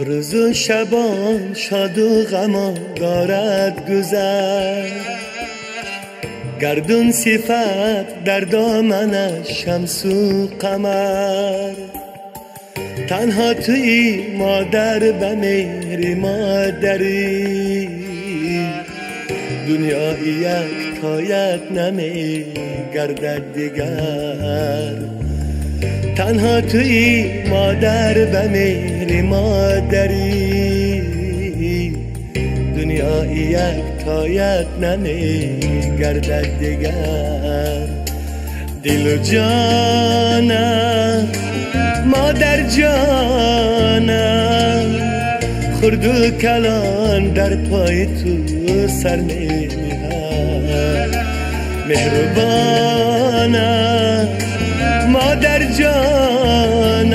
روز و شبان شاد و غمان دارد گذر، گردون صفت در دامنش شمس و قمر. تنها توی مادر به مهر مادری، دنیا یک تا یک نمی گردد دیگر. تنها توی مادر به مهر مادری، دنیا یک تا یک نمی گردد دیگر. دل و جانم مادر جانم، خرد و کلان در پای تو سر نمی‌نهد. مهربانم مادر جانم،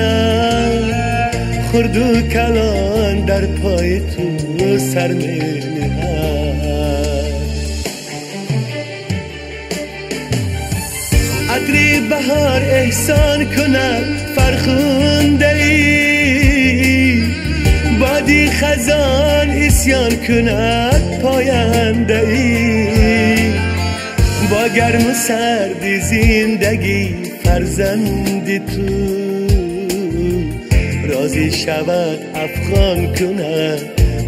خرد و کلان در پای تو سر نمی‌نهد. عطر بهار احسان کند فرخنده ای، بادی خزان اسیان کند پاینده ای. با گرم و سرد زندگی فرزند تو راضی شود افغان کند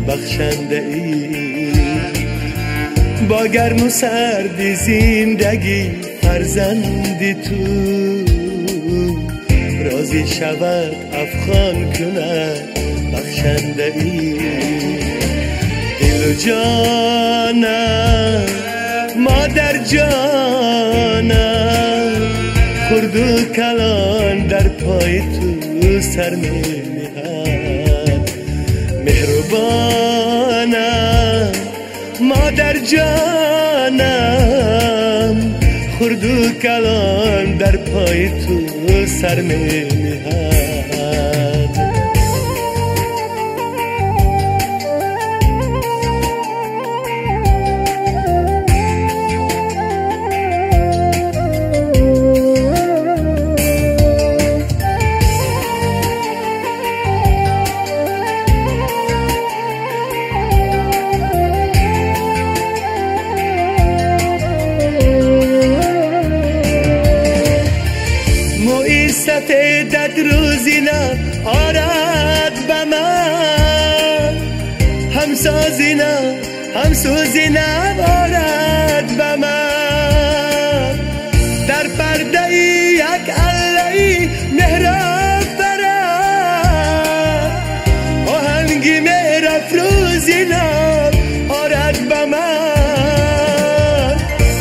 بخشنده ای. با گرم و سرد زندگی فرزند تو راضی شود افغان کند بخشنده ای. دل و جانم مادر جانم، خرد و کلان در پای تو سر می‌نهد. مهربانم مادر جانم، خرد و کلان در پای تو سر می‌نهد. سفیدت روزینم آرد به من، همسازینم همسوزینم آرد به من. در پرده یک علهی مهراب برد، آهنگی مهر افروزینم آرد به من.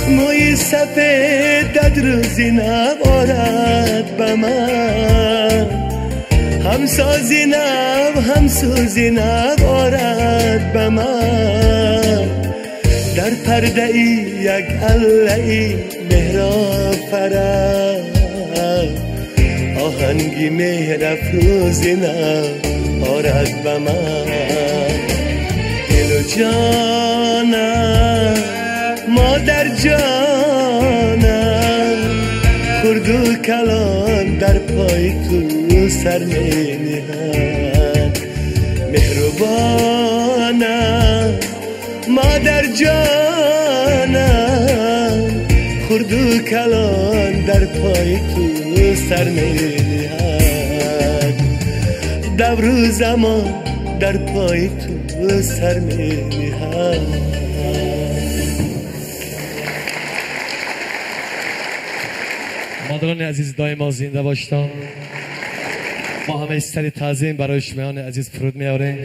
موی سفیدت روزینم آرد به من، همسازینم همسوزینم آرد به من. در پرده ای یک علهی مهراب فرد، آهنگی مهر افروزینم آرد به من. دل و جانم مادر جانم، خرد و کلان در پای تو سر می‌نهد. مهربانم مادر جانم، خرد و کلان در پای تو سر می‌نهد. دور و زمان در پای تو سر می‌نهد. مادران عزیز دائما زنده باشتان. ما همه سر تعظیم برای شمایان عزیز فرود میاریم.